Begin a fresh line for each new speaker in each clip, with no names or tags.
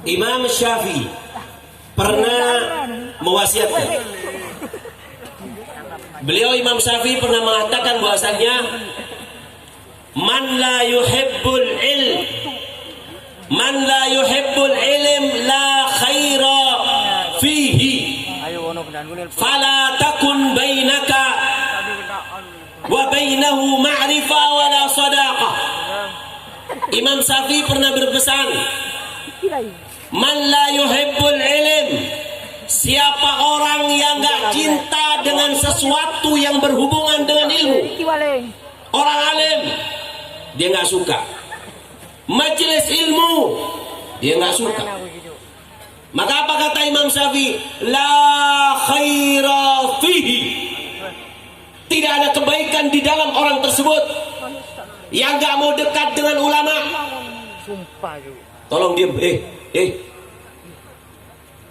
Imam Syafi'i pernah mewasiatkan. Beliau Imam Syafi'i pernah mengatakan bahwasanya man la yuhibbul ilm la khaira fihi fala takun bainaka wa bainahu ma'rifah wala sadaqah. Imam Syafi'i pernah berpesan, man la yuhibbul ilm, siapa orang yang gak cinta dengan sesuatu yang berhubungan dengan ilmu, orang alim dia gak suka, majelis ilmu dia gak suka. Maka apa kata Imam Syafi'i? La khaira fihi, tidak ada kebaikan di dalam orang tersebut yang gak mau dekat dengan ulama. Tolong diam,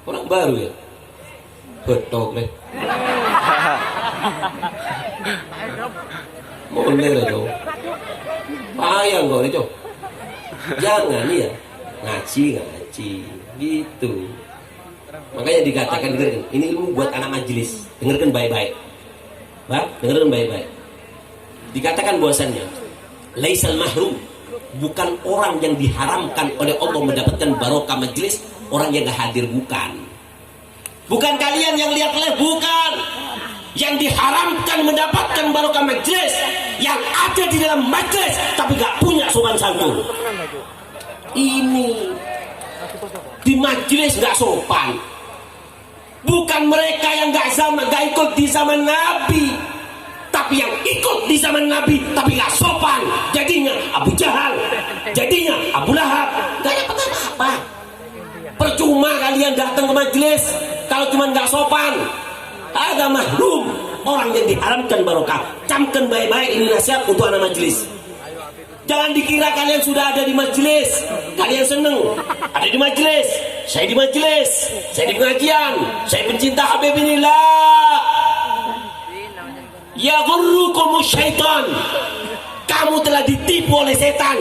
orang baru ya, betok deh. Boleh lah dong, payah kok itu. Jangan ya, ngaji gitu. Makanya dikatakan, dengarkan, ini ilmu buat anak majelis, dengarkan baik-baik, dengarkan baik-baik. Dikatakan bahwasannya laisal mahrum, bukan orang yang diharamkan oleh Allah mendapatkan barokah majelis, orang yang gak hadir, bukan kalian yang lihat live, bukan. Yang diharamkan mendapatkan barokah majelis, yang ada di dalam majelis tapi gak punya sopan santun. Ini di majelis gak sopan, bukan mereka yang gak ikut di zaman Nabi, tapi yang ikut di zaman Nabi tapi gak sopan, jadinya Abu Jahal, jadinya Abu Lahab, gak dapat apa-apa. Percuma kalian datang ke majelis kalau cuma gak sopan. Ada mahrum, orang yang diharamkan barokah. Camkan baik-baik, ini nasihat untuk anak majelis. Jangan dikira kalian sudah ada di majelis, kalian seneng ada di majelis, saya di majelis, saya di pengajian, saya pencinta Habib ini. La yaghurrukumus syaitan, kamu telah ditipu oleh setan.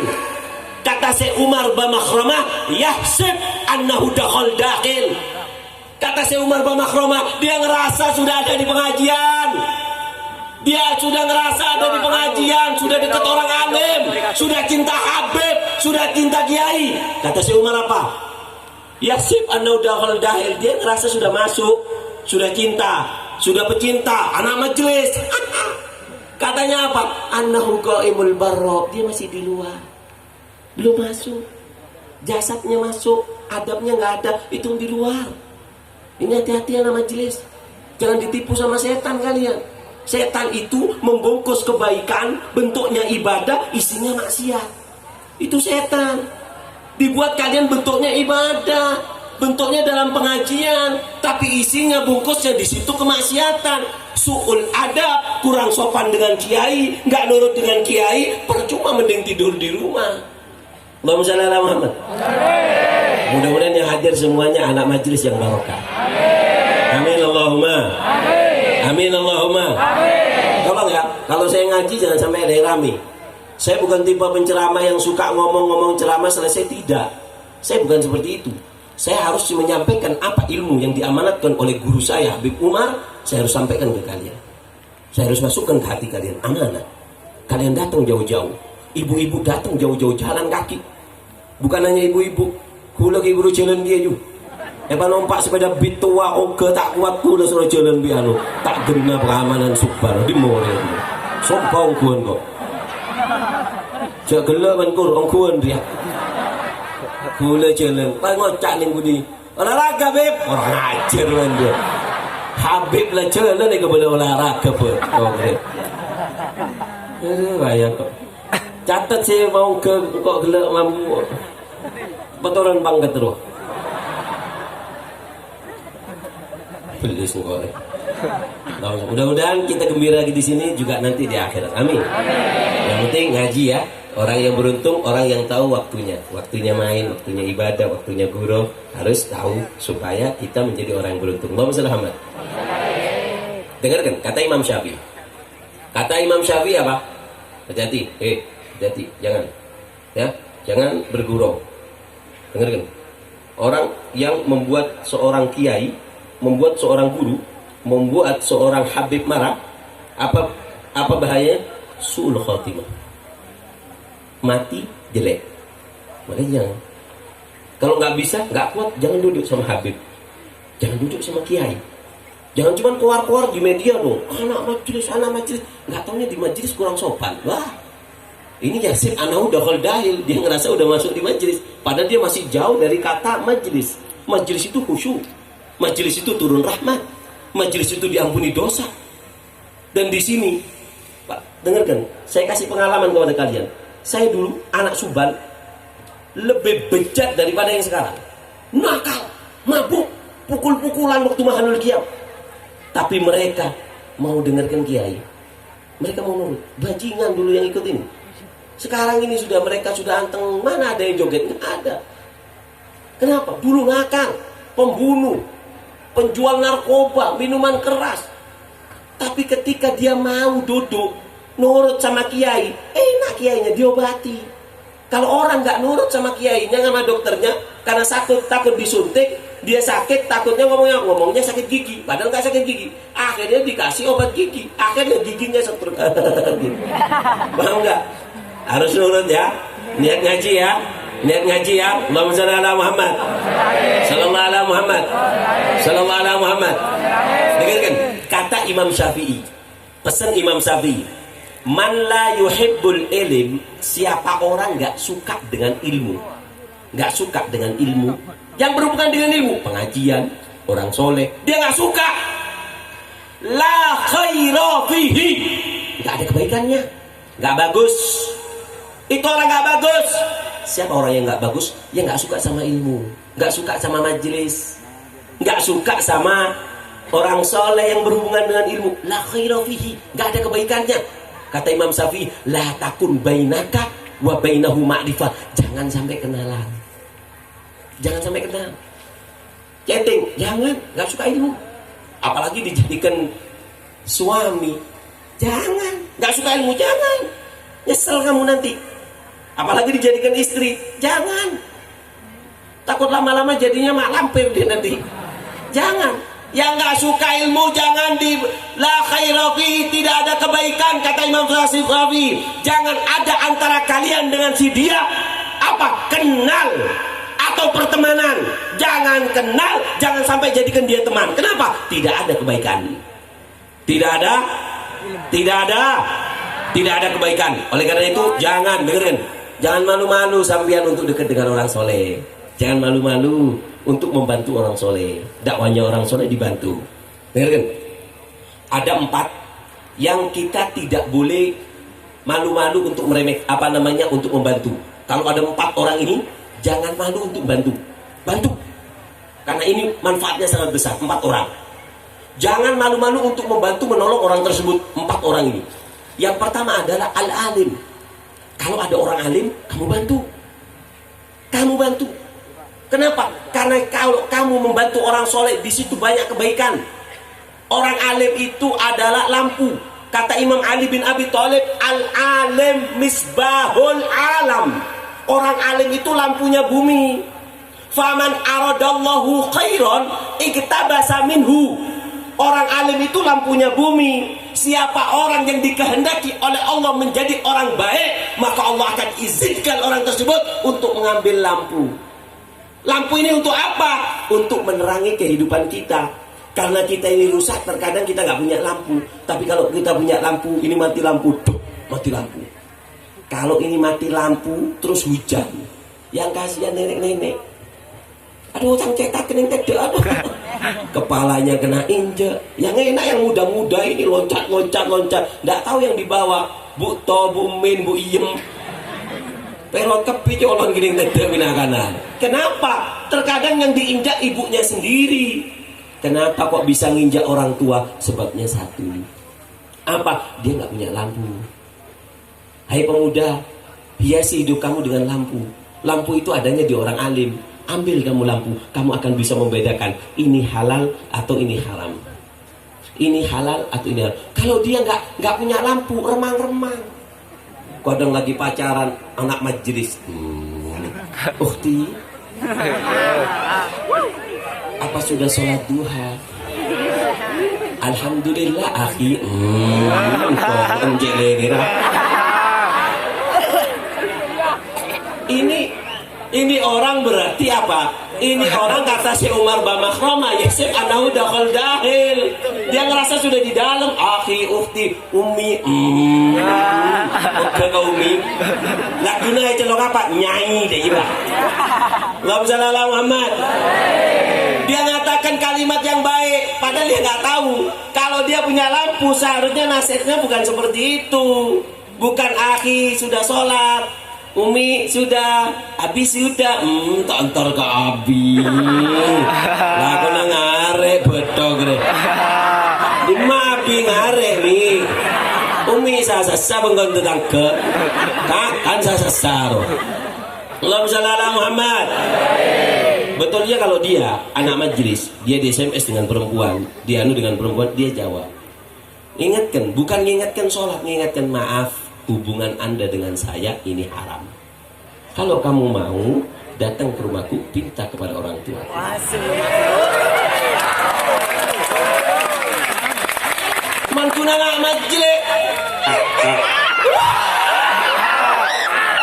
Kata Syekh Umar bin Makhrumah, yahsib annahu dakhil. Kata Syekh Umar bin Makhrumah, dia ngerasa sudah ada di pengajian, dia sudah ngerasa ada di pengajian, sudah dekat orang alim, sudah cinta Habib, sudah cinta kiai. Kata Syekh Umar apa? Yahsib annahu dakhil, dia ngerasa sudah masuk, sudah cinta, sudah pecinta, anak majelis. Katanya apa? Annahu qaimul barro, dia masih di luar, belum masuk, jasadnya masuk, adabnya nggak ada, itu di luar. Ini hati-hati anak majelis, jangan ditipu sama setan kalian. Setan itu membungkus kebaikan, bentuknya ibadah, isinya maksiat. Itu setan. Dibuat kalian bentuknya ibadah, bentuknya dalam pengajian, tapi isinya bungkusnya di situ kemaksiatan. Su'ul adab, kurang sopan dengan kiai, nggak nurut dengan kiai, percuma mending tidur di rumah. Allahumma shalli ala Muhammad. Mudah-mudahan yang hadir semuanya anak majelis yang barokah. Amin Allahumma. Amin Allahumma. Tolong ya, kalau saya ngaji jangan sampai ada yang rame. Saya bukan tipe penceramah yang suka ngomong-ngomong ceramah selesai, tidak. Saya bukan seperti itu. Saya harus menyampaikan apa ilmu yang diamanatkan oleh guru saya Habib Umar, saya harus sampaikan ke kalian. Saya harus masukkan ke hati kalian, amanah. Kalian datang jauh-jauh, ibu-ibu datang jauh-jauh jalan kaki. Bukan hanya ibu-ibu, kula ibu jalan dia juga. Epa nompak sepeda bitua oke tak kuat kula suruh jalan biano, tak gena peramanan subhan di more. Sompong kuan kok. Jak gelak kan kur kuan dia. Kula jalan, pak ngocak ning budi. Olahraga Beb, orang ajar kan dia. Habib lah jalan ni kepada olahraga pun. Oke. Bayang kok. Catat saya mau ke kok gelak mampu. Betoran bangga terus. Beli semua. Nah, mudah-mudahan kita gembira di sini juga nanti di akhirat. Amin. Yang penting ngaji ya. Orang yang beruntung, orang yang tahu waktunya main, waktunya ibadah, waktunya guru, harus tahu supaya kita menjadi orang yang beruntung. Allahumma shalli ala Muhammad. Dengarkan kata Imam Syafi'i. Kata Imam Syafi'i apa? Hati-hati, hati, jangan, ya, jangan bergurau. Dengarkan. Orang yang membuat seorang kiai, membuat seorang guru, membuat seorang habib marah, apa bahayanya? Su'ul khatimah. Mati jelek. Makanya jangan. Kalau nggak bisa, nggak kuat, jangan duduk sama habib. Jangan duduk sama kiai. Jangan cuma keluar-keluar di media dong. Anak majelis. Nggak taunya di majelis kurang sopan. Wah, ini Yasib anahu dakhal dahil. Dia ngerasa udah masuk di majelis. Padahal dia masih jauh dari kata majelis. Majelis itu khusyuk. Majelis itu turun rahmat. Majelis itu diampuni dosa. Dan di sini, Pak, dengarkan. Saya kasih pengalaman kepada kalian. Saya dulu anak Subang lebih bejat daripada yang sekarang. Nakal, mabuk, pukul-pukulan waktu mahalul qiyam. Tapi mereka mau dengarkan kiai. Mereka mau nurut. Bajingan dulu yang ikut ini. Sekarang ini mereka sudah anteng. Mana ada yang joget? Nggak ada. Kenapa? Dulu nakal, pembunuh, penjual narkoba, minuman keras. Tapi ketika dia mau duduk nurut sama kiai, enak kiainya diobati. Kalau orang nggak nurut sama kiainya, sama dokternya, karena takut disuntik, dia sakit, takutnya ngomongnya sakit gigi, padahal nggak sakit gigi. Akhirnya dikasih obat gigi, akhirnya giginya setruk. Paham nggak? Harus nurut ya, niat ngaji ya, Allahumma shalli ala Muhammad, sallallahu ala Muhammad, sallallahu ala Muhammad. Dengarkan kata Imam Syafi'i, pesan Imam Syafi'i, man la yuhibbul ilm, siapa orang nggak suka dengan ilmu, nggak suka dengan ilmu yang berhubungan dengan ilmu, pengajian, orang soleh, dia nggak suka, la khaira fihi, nggak ada kebaikannya, nggak bagus. Itu orang nggak bagus. Siapa orang yang nggak bagus? Yang nggak suka sama ilmu, nggak suka sama majelis, nggak suka sama orang soleh yang berhubungan dengan ilmu. La khaira fihi, nggak ada kebaikannya. Kata Imam Syafi'i, la takun bainaka wa bainahu ma'rifah. Jangan sampai kenalan. Jangan sampai kenal. Chatting, jangan, nggak suka ilmu. Apalagi dijadikan suami. Jangan, nggak suka ilmu, jangan. Nyesel kamu nanti. Apalagi dijadikan istri, jangan. Takut lama-lama jadinya mak lampir dia nanti. Jangan. Yang nggak suka ilmu jangan di la khaira fi, tidak ada kebaikan kata Imam Syafi'i. Jangan ada antara kalian dengan si dia kenal atau pertemanan. Jangan kenal, jangan sampai jadikan dia teman. Kenapa? Tidak ada kebaikan. Tidak ada kebaikan. Oleh karena itu jangan, dengerin. Jangan malu-malu sampean untuk dekat dengan orang soleh. Jangan malu-malu untuk membantu orang soleh. Dakwanya orang soleh dibantu. Dengarkan. Ada 4 yang kita tidak boleh malu-malu untuk untuk membantu. Kalau ada 4 orang ini, jangan malu untuk bantu. Karena ini manfaatnya sangat besar. 4 orang. Jangan malu-malu untuk membantu menolong orang tersebut. 4 orang ini. Yang pertama adalah al-alim. Kalau ada orang alim, kamu bantu. Kenapa? Karena kalau kamu membantu orang soleh, di situ banyak kebaikan. Orang alim itu adalah lampu. Kata Imam Ali bin Abi Thalib, al-alim misbahul alam. Orang alim itu lampunya bumi. Faman aradallahu khairan iktabasa minhu. Orang alim itu lampunya bumi. Siapa orang yang dikehendaki oleh Allah menjadi orang baik, maka Allah akan izinkan orang tersebut untuk mengambil lampu. Lampu ini untuk apa? Untuk menerangi kehidupan kita. Karena kita ini rusak, terkadang kita nggak punya lampu. Tapi kalau kita punya lampu, ini mati lampu, mati lampu. Kalau ini mati lampu, terus hujan. Yang kasihan nenek-nenek. Aduh, sang cetak kening tede, aduh. Kepalanya kena injek. Yang enak yang muda-muda ini loncat. Nggak tahu yang dibawa. Bu To, Bu Min, Bu Iem. Pelot kepi colon gini tede minakanan. Kenapa? Terkadang yang diinjak ibunya sendiri. Kenapa kok bisa nginjak orang tua? Sebabnya satu. Apa? Dia nggak punya lampu. Hai pemuda, hiasi hidup kamu dengan lampu. Lampu itu adanya di orang alim. Ambil kamu lampu, kamu akan bisa membedakan ini halal atau ini haram. Ini halal atau ini haram. Kalau dia nggak punya lampu, remang-remang. Kadang lagi pacaran anak majelis. Ukhti, Apa sudah sholat duha? Alhamdulillah akhi. Ini orang berarti apa? Ini orang kata si Umar bin Makhrama, yasib anahu dakhal dahil. Dia ngerasa sudah di dalam. Akhi, ukhti, ummi. Oke kau ummi. Laguna itu lo apa? Nyanyi deh iba. Allahumma shalli ala Muhammad. Dia ngatakan kalimat yang baik, padahal dia nggak tahu kalau dia punya lampu seharusnya nasihatnya bukan seperti itu. Bukan akhi sudah sholat, umi sudah, abi sudah, tontor ke abi. Lah aku ngarek betok deh. Di abi ngarek nih. Umi sasa bengkon tentang ke, kan sasa. Allahumma shalli ala Muhammad. Betulnya kalau dia anak majelis, dia di SMS dengan perempuan, dia dengan perempuan, dia jawab. Ingatkan, bukan mengingatkan sholat, mengingatkan maaf, hubungan Anda dengan saya ini haram. Kalau kamu mau datang ke rumahku, minta kepada orang tua. Mantuna anak majelis.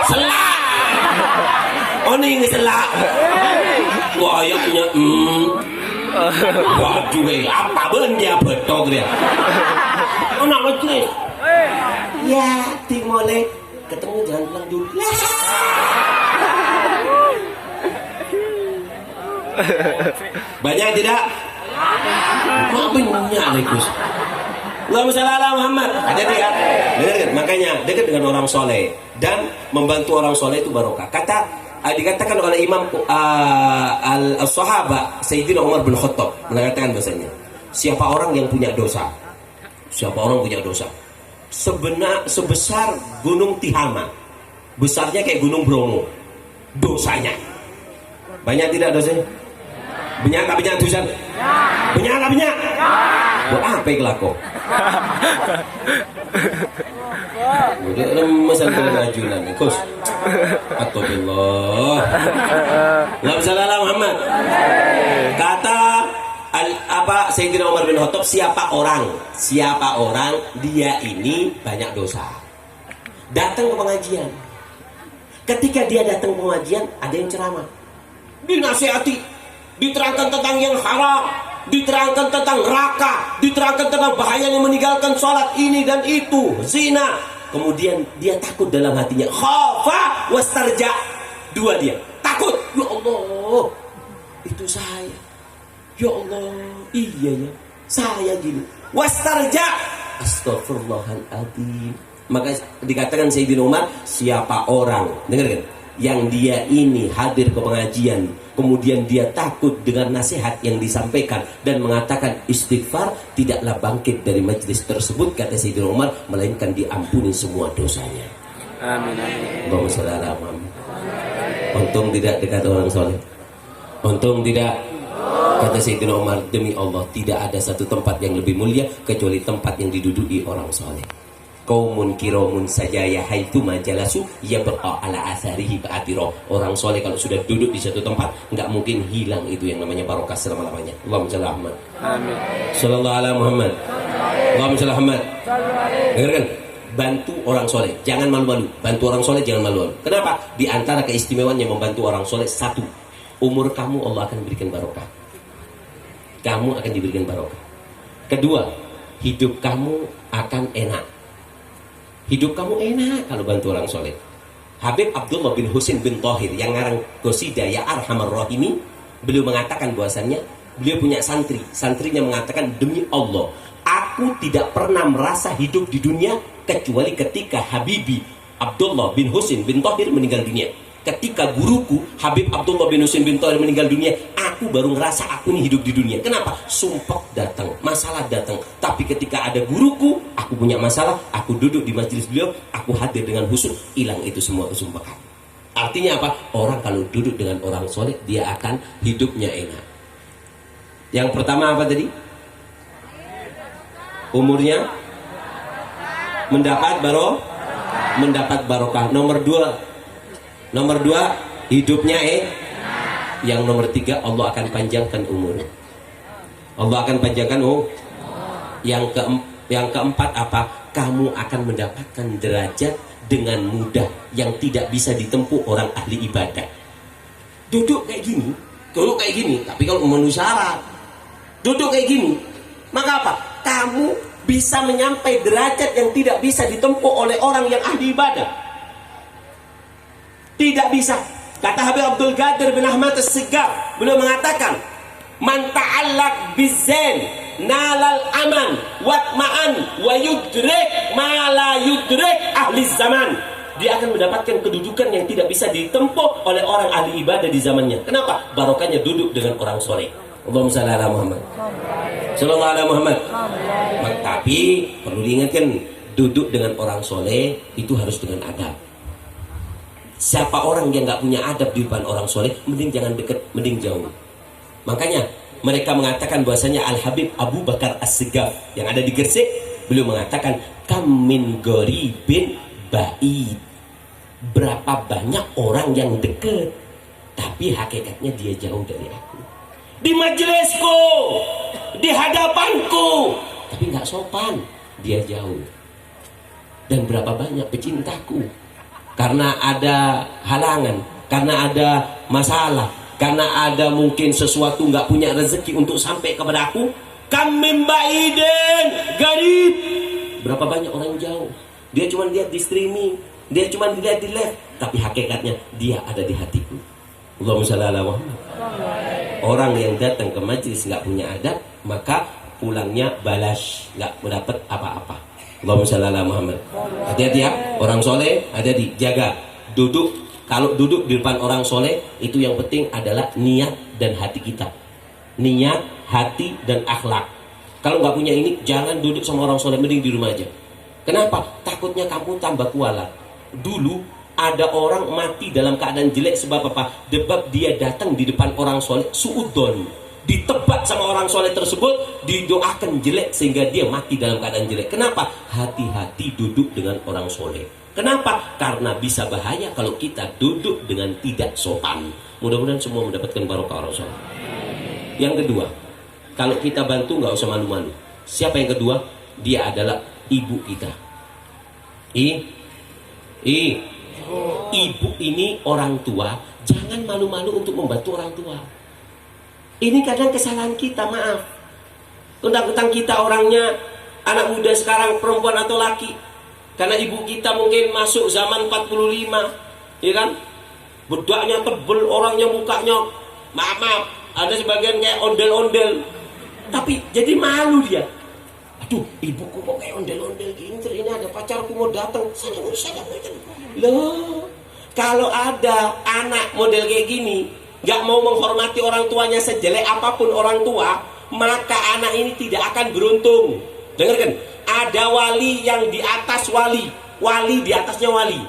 Selak. Oh nih selak. Wayaknya waduh apa ben dia betok dia anak majelis ya dimulai ketemu jangan pulang dulu banyak tidak banyak Gus. Allahumma shalli ala Muhammad. Hati-hati ya. Dengar, makanya dekat dengan orang soleh dan membantu orang soleh itu barokah. Dikatakan oleh Imam al-Sahabah Sayyidina Umar bin Khattab mengatakan bahasanya, siapa orang yang punya dosa, siapa orang punya dosa sebesar gunung Tihama, besarnya kayak gunung Bromo, dosanya banyak tidak dosanya? Banyak tak banyak dosa? Banyak tak banyak? Buat apa yang laku? Udah masalah pengajuan nih, Kus. Atau billah. Allahumma shalli ala Muhammad. Kata Sayyidina Umar bin Khattab, siapa orang dia ini banyak dosa. Datang ke pengajian. Ketika dia datang ke pengajian, ada yang ceramah. Dinasihati, diterangkan tentang yang haram, diterangkan tentang neraka, diterangkan tentang bahayanya meninggalkan sholat ini dan itu, zina. Kemudian dia takut dalam hatinya, khafa wastarja. Dua dia takut, ya Allah, itu saya, ya Allah, iya ya, saya gini. Wastarja, astagfirullahaladzim. Maka dikatakan Sayyidina Umar, siapa orang, dengar kan, yang dia ini hadir ke pengajian, kemudian dia takut dengan nasihat yang disampaikan dan mengatakan istighfar, tidaklah bangkit dari majelis tersebut, kata Sayyidina Umar, melainkan diampuni semua dosanya. Amin. Allahumma shalli ala Muhammad. Untung tidak dekat orang soleh. Untung tidak. Kata Sayyidina Umar, demi Allah tidak ada satu tempat yang lebih mulia kecuali tempat yang diduduki orang soleh. Qaumun kiramun sajaya haitsu majalasu yabqa ala atharihi ba'atiro. Orang soleh kalau sudah duduk di satu tempat nggak mungkin hilang itu yang namanya barokah selama-lamanya. Allahumma shalli ala Muhammad. Amin. Sallallahu ala Muhammad. Allahumma shalli ala Muhammad. Dengarkan, bantu orang soleh, jangan malu-malu. Bantu orang soleh jangan malu-malu. Kenapa? Di antara keistimewaan yang membantu orang soleh, satu, umur kamu Allah akan berikan barokah. Kamu akan diberikan barokah. Kedua, hidup kamu akan enak. Hidup kamu enak kalau bantu orang soleh. Habib Abdullah bin Husin bin Thahir yang ngarang qasidah Ya Arhamar Rahimin, beliau mengatakan bahwasannya beliau punya santri. Santrinya mengatakan, demi Allah, aku tidak pernah merasa hidup di dunia kecuali ketika Habibi Abdullah bin Husin bin Thahir meninggal dunia. Ketika guruku Habib Abdullah bin Husin bin Thahir meninggal dunia, aku baru ngerasa aku ini hidup di dunia. Kenapa? Sumpah datang, masalah datang. Tapi ketika ada guruku, aku punya masalah, aku duduk di majelis beliau, aku hadir dengan khusyuk, hilang itu semua kesumpahan. Artinya apa? Orang kalau duduk dengan orang soleh, dia akan hidupnya enak. Yang pertama apa tadi? Umurnya mendapat mendapat barokah. Nomor dua, hidupnya Yang nomor 3, Allah akan panjangkan umur. Allah akan panjangkan yang keempat apa? Kamu akan mendapatkan derajat dengan mudah yang tidak bisa ditempuh orang ahli ibadah. Duduk kayak gini, tapi kalau memenuhi syarat, duduk kayak gini, maka apa? Kamu bisa menyampai derajat yang tidak bisa ditempuh oleh orang yang ahli ibadah. Tidak bisa. Kata Habib Abdul Qadir bin Ahmad As-Sigaf, beliau mengatakan, man ta'allaq bizain nalal aman watma'an wa yudrik ma la yudrik ahli zaman. Dia akan mendapatkan kedudukan yang tidak bisa ditempuh oleh orang ahli ibadah di zamannya. Kenapa? Barokahnya duduk dengan orang soleh. Allahumma shalli ala Muhammad, sallallahu alaihi Muhammad. Tapi perlu diingatkan, duduk dengan orang soleh itu harus dengan adab. Siapa orang yang nggak punya adab di depan orang soleh, mending jangan dekat, mending jauh. Makanya mereka mengatakan bahwasanya Al Habib Abu Bakar As-Sigaf yang ada di Gresik, beliau mengatakan kam min goribin ba'id. Berapa banyak orang yang dekat, tapi hakikatnya dia jauh dari aku. Di majelisku, di hadapanku, tapi nggak sopan, dia jauh. Dan berapa banyak pecintaku, karena ada halangan, karena ada masalah, karena ada mungkin sesuatu nggak punya rezeki untuk sampai kepada aku. Kamim ba'idin garib. Berapa banyak orang jauh, dia cuma lihat di streaming, dia cuma dilihat di live, tapi hakikatnya dia ada di hatiku. Allahumma shalli ala Muhammad. Orang yang datang ke majelis nggak punya adab, maka pulangnya balas, nggak mendapat apa-apa. Allahumma shalli ala Muhammad. Hati-hati ya, orang soleh hati-hati, jaga duduk. Kalau duduk di depan orang soleh, itu yang penting adalah niat dan hati kita. Niat, hati, dan akhlak. Kalau nggak punya ini, jangan duduk sama orang soleh, mending di rumah aja. Kenapa? Takutnya kamu tambah kualat. Dulu ada orang mati dalam keadaan jelek sebab apa? Sebab dia datang di depan orang soleh suudon, ditebak sama orang soleh tersebut, didoakan jelek sehingga dia mati dalam keadaan jelek. Kenapa? Hati-hati duduk dengan orang soleh. Kenapa? Karena bisa bahaya kalau kita duduk dengan tidak sopan. Mudah-mudahan semua mendapatkan barokah orang soleh. Yang kedua, kalau kita bantu nggak usah malu-malu. Siapa yang kedua? Dia adalah ibu kita. Ibu ini orang tua, jangan malu-malu untuk membantu orang tua. Ini kadang kesalahan kita, maaf. Tentang kita orangnya, anak muda sekarang, perempuan atau laki. Karena ibu kita mungkin masuk zaman 45, ya kan? Bedaknya tebel, orangnya mukanya, maaf, ada sebagian kayak ondel-ondel. Tapi jadi malu dia. Aduh, ibuku kok kayak ondel-ondel gini, ini ada pacarku mau datang. Sana. Loh, kalau ada anak model kayak gini, gak mau menghormati orang tuanya sejelek apapun orang tua, maka anak ini tidak akan beruntung. Dengarkan, ada wali yang di atas wali, wali di atasnya wali.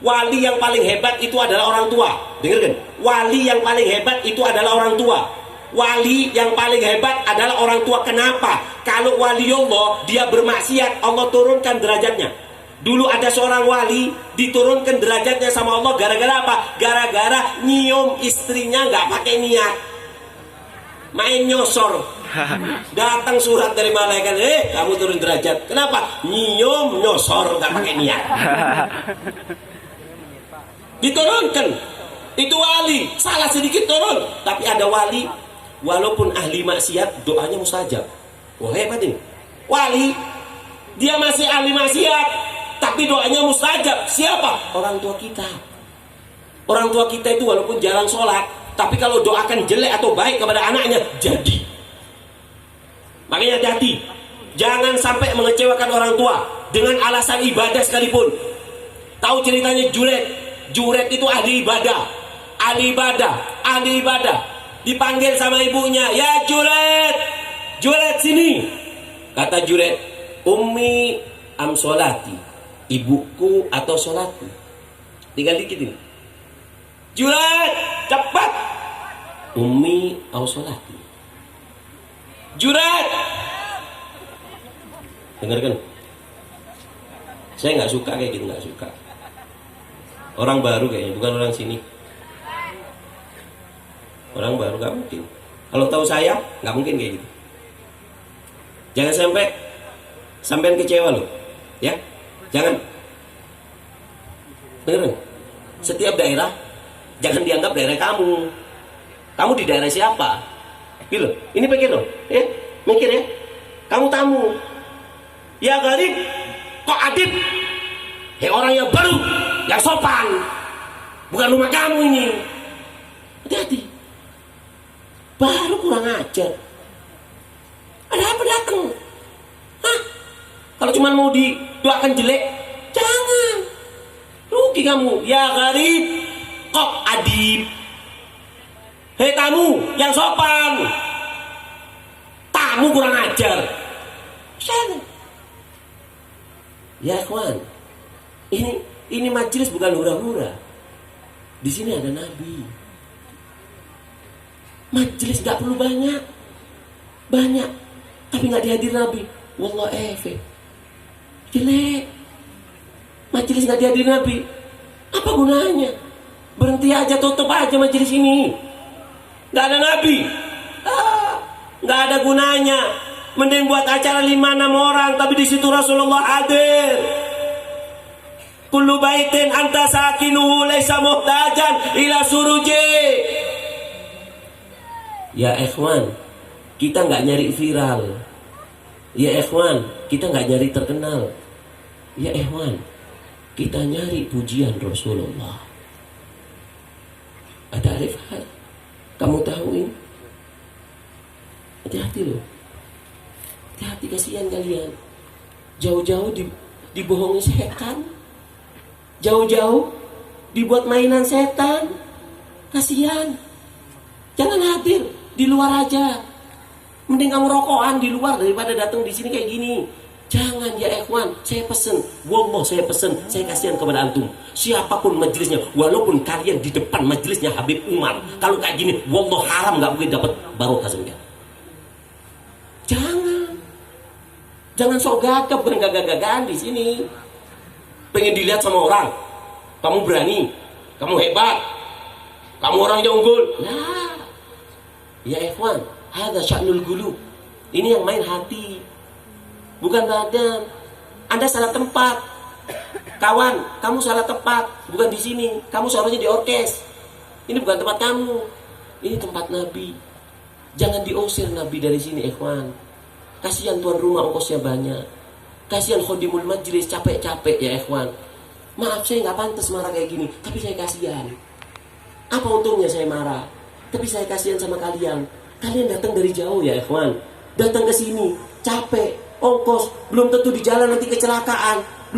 Wali yang paling hebat itu adalah orang tua. Dengarkan, wali yang paling hebat itu adalah orang tua. Wali yang paling hebat adalah orang tua. Kenapa? Kalau wali Allah, dia bermaksiat, Allah turunkan derajatnya. Dulu ada seorang wali diturunkan derajatnya sama Allah gara-gara apa? Gara-gara nyium istrinya nggak pakai niat, main nyosor. Datang surat dari malaikat, kamu turun derajat. Kenapa? Nyium nyosor nggak pakai niat. Diturunkan. Itu wali, salah sedikit turun. Tapi ada wali, walaupun ahli maksiat, doanya mustajab. Wah, hebat ini. Wali, dia masih ahli maksiat, tapi doanya mustajab. Siapa? Orang tua kita. Orang tua kita itu walaupun jarang sholat, tapi kalau doakan jelek atau baik kepada anaknya, jadi. Makanya hati-hati, jangan sampai mengecewakan orang tua dengan alasan ibadah sekalipun. Tahu ceritanya Juret? Juret itu ahli ibadah, ahli ibadah, ahli ibadah. Dipanggil sama ibunya, ya Juret, Juret sini. Kata Juret, ummi am sholati, ibuku atau sholatku. Tinggal dikit ini. Juret, cepat. Ummi au sholati. Juret. Dengarkan. Saya nggak suka kayak gitu, nggak suka. Orang baru kayaknya, bukan orang sini. Orang baru nggak mungkin. Kalau tahu saya nggak mungkin kayak gitu. Jangan sampai kecewa loh, ya. Jangan. Bener. Setiap daerah jangan dianggap daerah kamu. Kamu di daerah siapa? Gitu. Ini pikir loh, ya. Mikir ya. Kamu tamu. Ya garib, kok adib? Hei orang yang baru, yang sopan. Bukan rumah kamu ini. Hati-hati. Baru kurang ajar. Ada apa datang? Hah? Kalau cuma mau didoakan jelek, jangan. Rugi kamu. Ya garib, kok adib? Hei tamu yang sopan. Tamu kurang ajar. Sana. Ya kawan, ini majelis bukan hura-hura. Di sini ada Nabi. Majelis nggak perlu banyak, tapi nggak dihadir Nabi. Wallah jelek. Majelis nggak dihadir Nabi, apa gunanya? Berhenti aja, tutup aja majelis ini. Nggak ada Nabi, nggak ada gunanya. Mending buat acara 5-6 orang, tapi di situ Rasulullah hadir. Kullu baitin anta sakinuhu laisa muhtajan ila suruji. Ya ikhwan, kita nggak nyari viral. Ya ikhwan, kita nggak nyari terkenal. Ya ikhwan, kita nyari pujian Rasulullah. Ada arifah. Kamu tahu ini? Hati-hati loh. Hati-hati, kasihan kalian. Jauh-jauh dibohongi setan. Jauh-jauh dibuat mainan setan. Kasihan. Jangan hadir, di luar aja. Mending kamu rokokan di luar daripada datang di sini kayak gini. Jangan ya ikhwan, saya pesen. Wallah saya pesen, saya kasihan kepada antum. Siapapun majelisnya, walaupun kalian di depan majelisnya Habib Umar, kalau kayak gini, wallah haram nggak mungkin dapat barokah sebenarnya. Jangan sok gagap, bukan gagah-gagahan di sini. Pengen dilihat sama orang, kamu berani, kamu hebat, kamu orang yang unggul. Nah, ya ikhwan, hadza sya'nul qulub. Ini yang main hati, bukan badan. Anda salah tempat, kawan. Kamu salah tempat, bukan di sini. Kamu seharusnya di orkes. Ini bukan tempat kamu. Ini tempat Nabi. Jangan diusir Nabi dari sini, ikhwan. Kasihan tuan rumah ongkosnya banyak. Kasihan khodimul majlis capek-capek ya ikhwan. Maaf saya nggak pantas marah kayak gini, tapi saya kasihan. Apa untungnya saya marah? Tapi saya kasihan sama kalian. Kalian datang dari jauh ya ikhwan. Datang ke sini capek, ongkos, belum tentu di jalan nanti kecelakaan.